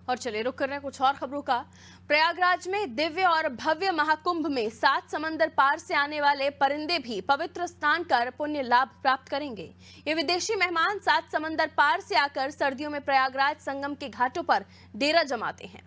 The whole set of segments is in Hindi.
और चलिए रुक कर रहे हैं कुछ और खबरों का। प्रयागराज में दिव्य और भव्य महाकुंभ में 7 समंदर पार से आने वाले परिंदे भी पवित्र स्नान कर पुण्य लाभ प्राप्त करेंगे। ये विदेशी मेहमान 7 समंदर पार से आकर सर्दियों में प्रयागराज संगम के घाटों पर डेरा जमाते हैं।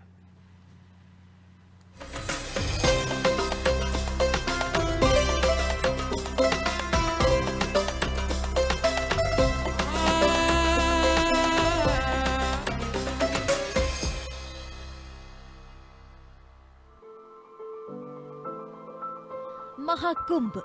महाकुंभ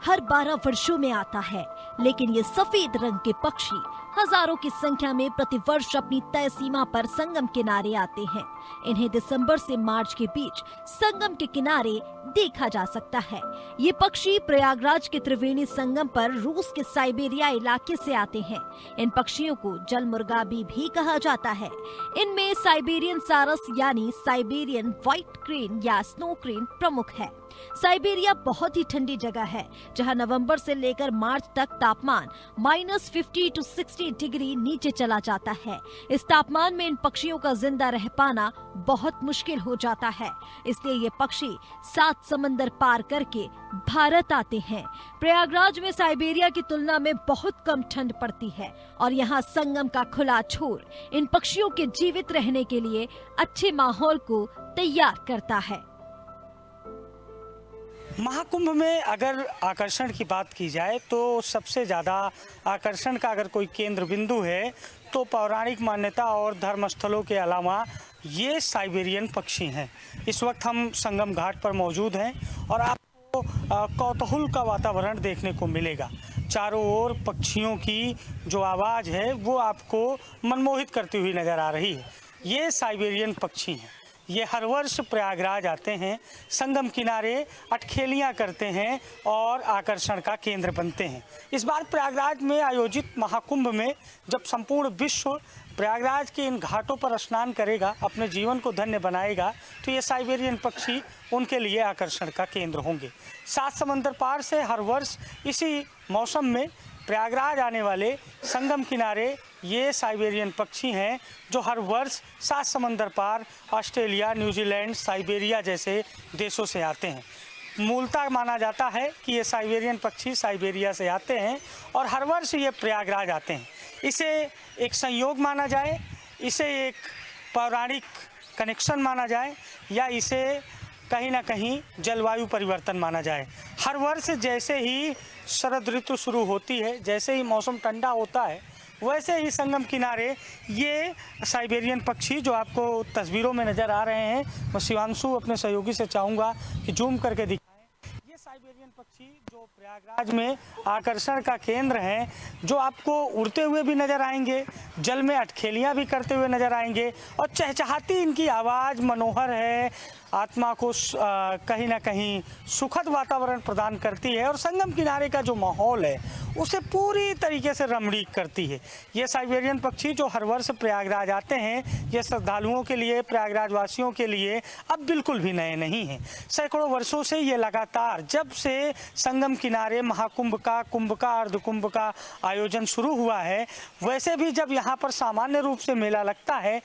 हर 12 वर्षों में आता है, लेकिन ये सफेद रंग के पक्षी हजारों की संख्या में प्रतिवर्ष अपनी तय सीमा पर संगम किनारे आते हैं। इन्हें दिसंबर से मार्च के बीच संगम के किनारे देखा जा सकता है। ये पक्षी प्रयागराज के त्रिवेणी संगम पर रूस के साइबेरिया इलाके से आते हैं। इन पक्षियों को जलमुर्गाबी भी कहा जाता है। इनमें साइबेरियन सारस यानी साइबेरियन व्हाइट क्रेन या स्नो क्रेन प्रमुख है। साइबेरिया बहुत ही ठंडी जगह है, जहां नवंबर से लेकर मार्च तक तापमान -50 to 60 डिग्री नीचे चला जाता है। इस तापमान में इन पक्षियों का जिंदा रह पाना बहुत मुश्किल हो जाता है। इसलिए ये पक्षी 7 समंदर पार करके भारत आते हैं। प्रयागराज में साइबेरिया की तुलना में बहुत कम ठंड पड़ती है और यहाँ संगम का खुला छोर इन पक्षियों के जीवित रहने के लिए अच्छे माहौल को तैयार करता है। महाकुंभ में अगर आकर्षण की बात की जाए तो सबसे ज़्यादा आकर्षण का अगर कोई केंद्र बिंदु है तो पौराणिक मान्यता और धर्मस्थलों के अलावा ये साइबेरियन पक्षी हैं। इस वक्त हम संगम घाट पर मौजूद हैं और आपको कौतूहल का वातावरण देखने को मिलेगा। चारों ओर पक्षियों की जो आवाज़ है वो आपको मनमोहित करती हुई नज़र आ रही है। ये साइबेरियन पक्षी हैं। ये हर वर्ष प्रयागराज आते हैं, संगम किनारे अटखेलियाँ करते हैं और आकर्षण का केंद्र बनते हैं। इस बार प्रयागराज में आयोजित महाकुंभ में जब संपूर्ण विश्व प्रयागराज के इन घाटों पर स्नान करेगा, अपने जीवन को धन्य बनाएगा, तो ये साइबेरियन पक्षी उनके लिए आकर्षण का केंद्र होंगे। 7 समंदर पार से हर वर्ष इसी मौसम में प्रयागराज आने वाले संगम किनारे ये साइबेरियन पक्षी हैं जो हर वर्ष 7 समंदर पार ऑस्ट्रेलिया, न्यूजीलैंड, साइबेरिया जैसे देशों से आते हैं। मूलतः माना जाता है कि ये साइबेरियन पक्षी साइबेरिया से आते हैं और हर वर्ष ये प्रयागराज आते हैं। इसे एक संयोग माना जाए, इसे एक पौराणिक कनेक्शन माना जाए या इसे कहीं ना कहीं जलवायु परिवर्तन माना जाए। हर वर्ष जैसे ही शरद ऋतु शुरू होती है, जैसे ही मौसम ठंडा होता है, वैसे ही संगम किनारे ये साइबेरियन पक्षी जो आपको तस्वीरों में नज़र आ रहे हैं, मैं शिवांशु अपने सहयोगी से चाहूँगा कि जूम करके दिखाएं। ये साइबेरियन पक्षी जो प्रयागराज में आकर्षण का केंद्र हैं, जो आपको उड़ते हुए भी नज़र आएंगे, जल में अटखेलियाँ भी करते हुए नज़र आएंगे और चहचहाती इनकी आवाज़ मनोहर है, आत्मा को कहीं ना कहीं सुखद वातावरण प्रदान करती है और संगम किनारे का जो माहौल है उसे पूरी तरीके से रमणीक करती है। ये साइबेरियन पक्षी जो हर वर्ष प्रयागराज आते हैं, ये श्रद्धालुओं के लिए, प्रयागराज वासियों के लिए अब बिल्कुल भी नए नहीं हैं। सैकड़ों वर्षों से ये लगातार जब से संगम किनारे महाकुंभ का, कुंभ का, अर्धकुंभ का आयोजन शुरू हुआ है, वैसे भी जब यहाँ पर सामान्य रूप से मेला लगता है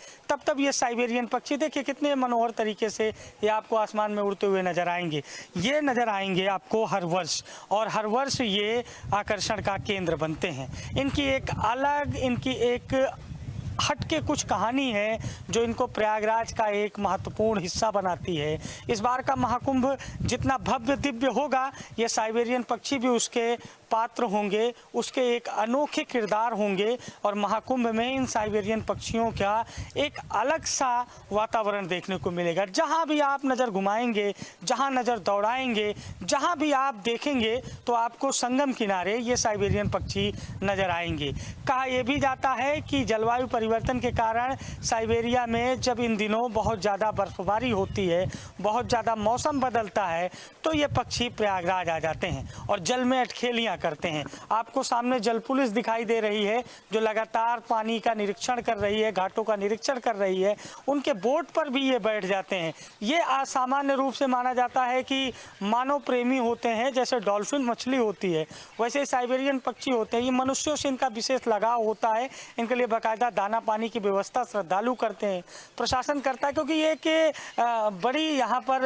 तब ये साइबेरियन पक्षी देखिए कितने मनोहर तरीके से ये आपको आसमान में उड़ते हुए नजर आएंगे। ये नजर आएंगे आपको हर वर्ष और हर वर्ष ये आकर्षण का केंद्र बनते हैं। इनकी एक हटके कुछ कहानी है जो इनको प्रयागराज का एक महत्वपूर्ण हिस्सा बनाती है। इस बार का महाकुंभ जितना भव्य दिव्य होगा, ये साइबेरियन पक्षी भी उसके पात्र होंगे, उसके एक अनोखे किरदार होंगे और महाकुंभ में इन साइबेरियन पक्षियों का एक अलग सा वातावरण देखने को मिलेगा। जहाँ भी आप नज़र घुमाएंगे, जहाँ नज़र दौड़ाएंगे, जहाँ भी आप देखेंगे तो आपको संगम किनारे ये साइबेरियन पक्षी नज़र आएंगे। कहा यह भी जाता है कि जलवायु परिवर्तन के कारण साइबेरिया में जब इन दिनों बहुत ज़्यादा बर्फबारी होती है, बहुत ज़्यादा मौसम बदलता है, तो ये पक्षी प्रयागराज आ जाते हैं और जल में अटखेलियाँ करते हैं। आपको सामने जल पुलिस दिखाई दे रही है जो लगातार पानी का निरीक्षण कर रही है, घाटों का निरीक्षण कर रही है। उनके बोट पर भी ये बैठ जाते हैं। ये असामान्य रूप से माना जाता है कि मानव प्रेमी होते हैं। जैसे डॉल्फिन मछली होती है वैसे साइबेरियन पक्षी होते हैं। ये मनुष्यों से इनका विशेष लगाव होता है। इनके लिए बाकायदा दाना पानी की व्यवस्था श्रद्धालु करते हैं, प्रशासन करता है, क्योंकि ये कि बड़ी यहाँ पर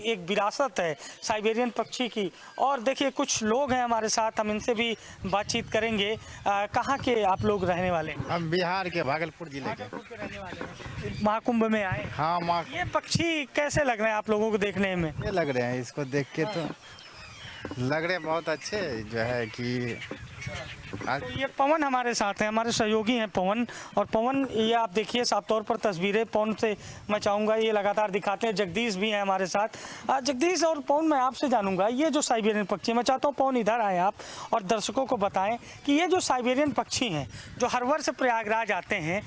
एक विरासत है साइबेरियन पक्षी की। और देखिए कुछ लोग हैं हमारे साथ, हम इनसे भी बातचीत करेंगे। कहाँ के आप लोग रहने वाले हैं? हम बिहार के भागलपुर जिले के रहने वाले हैं। महाकुंभ में आए। हाँ माँ ये पक्षी कैसे लग रहे हैं आप लोगों को देखने में? ये लग रहे हैं, इसको देख के तो लग रहे हैं बहुत अच्छे, जो है कि आज तो ये पवन हमारे साथ हैं, हमारे सहयोगी हैं पवन। और पवन ये आप देखिए साफ तौर पर तस्वीरें पवन से मैं चाहूँगा ये लगातार दिखाते हैं। जगदीश भी हैं हमारे साथ। जगदीश और पवन, मैं आपसे जानूंगा ये जो साइबेरियन पक्षी, मैं चाहता हूँ पवन इधर आए आप और दर्शकों को बताएं कि ये जो साइबेरियन पक्षी हैं जो हर वर्ष प्रयागराज आते हैं,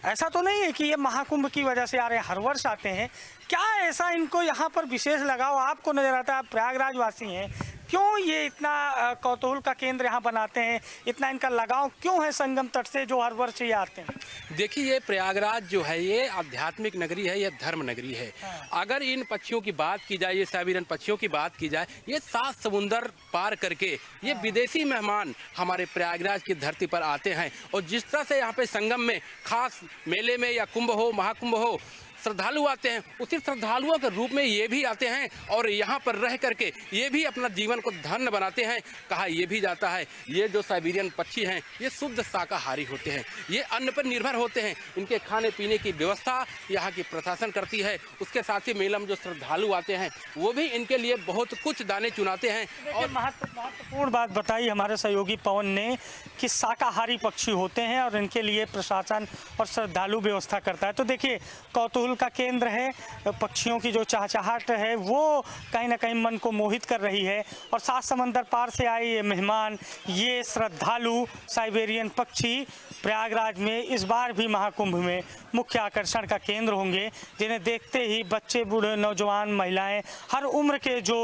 ऐसा तो नहीं है कि ये महाकुंभ की वजह से आ रहे हैं, हर वर्ष आते हैं। क्या ऐसा इनको यहाँ पर विशेष लगाव आपको नजर आता है? आप प्रयागराज वासी हैं, क्यों ये इतना कौतूहल का केंद्र यहाँ बनाते हैं? इतना इनका लगाव क्यों है संगम तट से जो हर वर्ष ये आते हैं? देखिए, ये प्रयागराज जो है ये आध्यात्मिक नगरी है, ये धर्म नगरी है। अगर इन पक्षियों की बात की जाए, ये साइबेरियन पक्षियों की बात की जाए, ये 7 समुंदर पार करके ये विदेशी मेहमान हमारे प्रयागराज की धरती पर आते हैं। और जिस तरह से यहाँ पे संगम में खास मेले में या कुंभ हो, महाकुंभ हो, श्रद्धालु आते हैं, उसी श्रद्धालुओं के रूप में ये भी आते हैं और यहाँ पर रह करके ये भी अपना जीवन को धन्य बनाते हैं। कहा ये भी जाता है ये जो साइबेरियन पक्षी हैं ये शुद्ध शाकाहारी होते हैं, ये अन्न पर निर्भर होते हैं। इनके खाने पीने की व्यवस्था यहाँ की प्रशासन करती है। उसके साथ ही मेला में जो श्रद्धालु आते हैं वो भी इनके लिए बहुत कुछ दाने चुनाते हैं। और महत्वपूर्ण बात बताई हमारे सहयोगी पवन ने कि शाकाहारी पक्षी होते हैं और इनके लिए प्रशासन और श्रद्धालु व्यवस्था करता है। तो देखिए कौतूहल का केंद्र है, पक्षियों की जो चहचहाहट है वो कहीं ना कहीं मन को मोहित कर रही है। और 7 समंदर पार से आए ये मेहमान, ये श्रद्धालु साइबेरियन पक्षी प्रयागराज में इस बार भी महाकुंभ में मुख्य आकर्षण का केंद्र होंगे, जिन्हें देखते ही बच्चे, बूढ़े, नौजवान, महिलाएं, हर उम्र के जो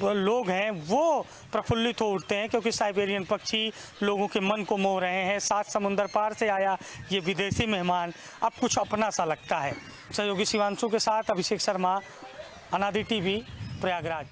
लोग हैं वो प्रफुल्लित हो उठते हैं, क्योंकि साइबेरियन पक्षी लोगों के मन को मोह रहे हैं। 7 समुंदर पार से आया ये विदेशी मेहमान अब कुछ अपना सा लगता है। सहयोगी शिवांशु के साथ अभिषेक शर्मा, अनादि टीवी, प्रयागराज।